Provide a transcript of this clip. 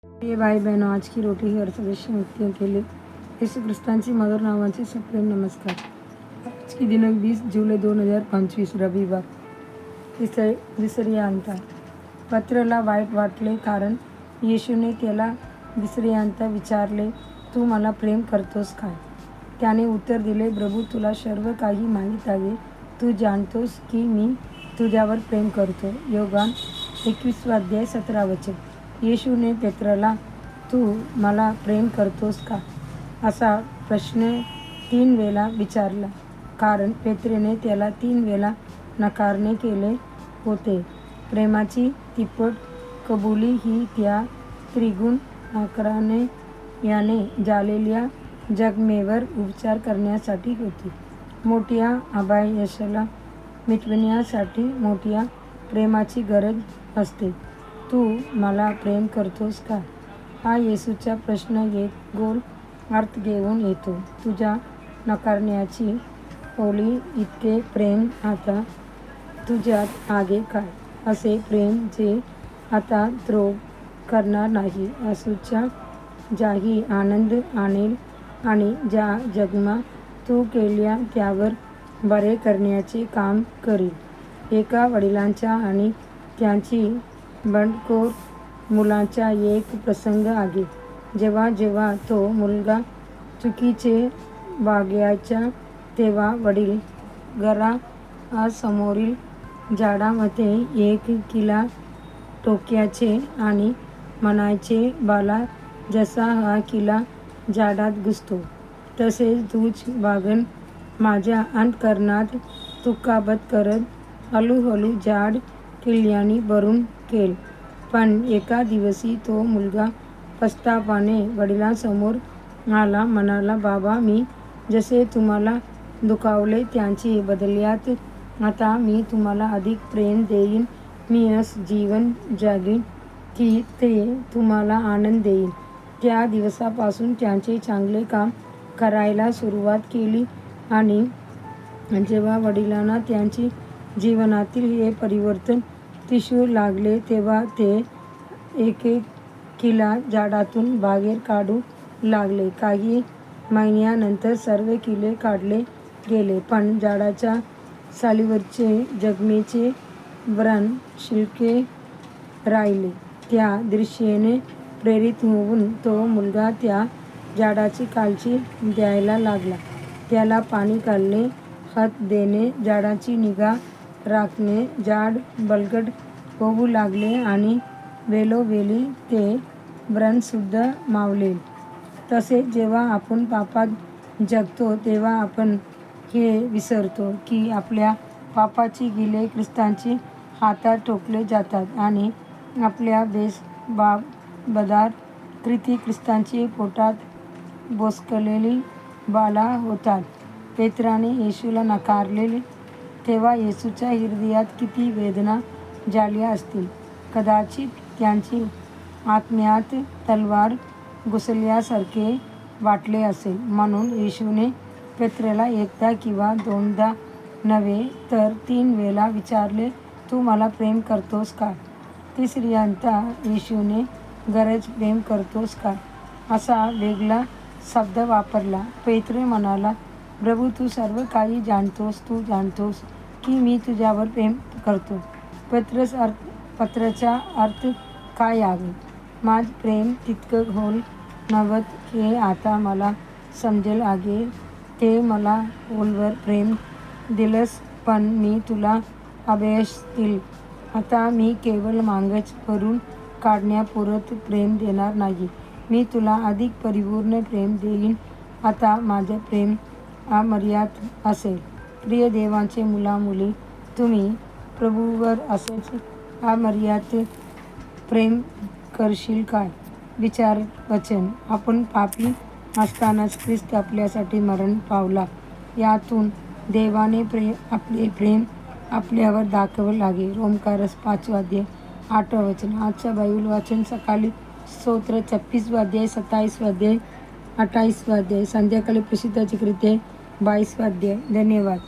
प्रिय भाई बहनों, आज की रोटी ही हर सदस्य व्यक्तियों के लिए यीशु ख्रिस्तांची मधुर नावाचे सप्रेम नमस्कार. आज की दिनांक 20 जुलै 2025 रविवार. विसर्यांता. पत्रला वाईट वाटले कारण येशूने त्याला विसर्यांता विचारले, तू मला प्रेम करतोस काय? त्याने उत्तर दिले, प्रभू, तुला सर्व काही माहीत आहे. तू जाणतोस की मी तुझ्यावर प्रेम करतो. योगान 21:17. येशूने पेत्रला, तू मला प्रेम करतोस का? असा प्रश्न 3 वेळा विचारला, कारण पेत्रेने त्याला 3 वेळा नकारणे केले होते. प्रेमाची तिप्पट कबुली ही त्या त्रिगुण नकाराने याने झालेल्या जखमेवर उपचार करण्यासाठी होती. मोठ्या अपयशाला मिटविण्यासाठी मोठ्या प्रेमाची गरज असते. तू मला प्रेम करतोस का? हा येशूचा प्रश्न एक गोल अर्थ घेऊन येतो. तुझ्या नकारण्याची ओली इतके प्रेम आता तुझ्यात आहे काय? असे प्रेम जे आता द्रोह करणार नाही, येशूचा जाही आनंद आणेल आणि ज्या जखमा तू केल्या त्यावर बरे करण्याचे काम करील. एका वडिलांचा आणि त्यांची बंडखोर मुलाचा एक प्रसंग आहे. जेव्हा जेव्हा तो मुलगा चुकीचे वागायचा तेव्हा वडील घरासमोरील झाडामध्ये एक किल्ला ठोकायचे आणि म्हणायचे, बाला, जसा हा किल्ला झाडात घुसतो तसेच तूच वागण. माझ्या अंतःकरणात तुकाबत करत हळूहळू झाड किल्ल्याने भरून गेल. पण एका दिवशी तो मुलगा पश्चात्तापाने वडिलांसमोर आला. म्हणाला, बाबा, मी जसे तुम्हाला दुखावले त्याची बदल्यात आता मी तुम्हाला अधिक प्रेम देईन. मी असं जीवन जगीन की ते तुम्हाला आनंद देईल. त्या दिवसापासून त्याने चांगले काम करायला सुरुवात केली आणि जेव्हा वडिलांना त्यांच्या जीवनातील हे परिवर्तन दिसू लागले तेव्हा ते एक किल्ला झाडातून बाहेर काढू लागले. काही महिन्यानंतर सर्व किल्ले काढले गेले, पण झाडाच्या सालीवरचे जखमेचे व्रण शिल्लक राहिले. त्या दृश्याने प्रेरित होऊन तो मुलगा त्या झाडाची काळजी घ्यायला लागला. त्याला पाणी घालणे, खत देणे, झाडाची निगा राखणे. झाड बळकट होऊ लागले आणि वेळोवेळी ते व्रणसुद्धा मावळेल. तसेच जेव्हा आपण पापात जगतो तेव्हा आपण हे विसरतो की आपल्या पापाची गिले ख्रिस्ताच्या हातात ठोकले जातात आणि आपल्या बेजबाबदार कृती ख्रिस्ताच्या पोटात बोचकलेली बाला होतात. पेत्राने येशूला नकारले तेव्हा येशूच्या हृदयात किती वेदना झाल्या असतील. कदाचित त्याच्या आत्म्यात तलवार घुसल्यासारखे वाटले असेल. म्हणून येशूने पेत्राला एकदा किंवा दोनदा नव्हे तर 3 वेळा विचारले, तू मला प्रेम करतोस का? तिसऱ्यांदा येशूने खरंच प्रेम करतोस का? असा वेगळा शब्द वापरला. पेत्र म्हणाला, प्रभू, तू सर्व काही जाणतोस. तू जाणतोस की मी तुझ्यावर प्रेम करतो. पत्राचा अर्थ काय आहे? माझं प्रेम तितकं खोल नव्हतं हे आता मला समजले आहे. ते मला खोलवर प्रेम दिलंस, पण मी तुला अपयश दिलं. आता मी केवळ मागच भरून काढण्यापुरतं प्रेम देणार नाही. मी तुला अधिक परिपूर्ण प्रेम देईन. आता माझं प्रेम अमर्याद असेल. प्रिय देवाचे मुला-मुली, तुम्ही प्रभूवर असेच अमर्याद प्रेम करशील काय? विचारवचन. आपण पापी असतानाच ख्रिस्त आपल्यासाठी मरण पावला. यातून देवाने आपले प्रेम आपल्यावर दाखवले आहे. रोमकारस 5:8. आजचा बायबल वाचन सकाळी स्तोत्र 26 27 28. संध्याकाळी प्रसिद्धाची कृत्ये 22. धन्यवाद.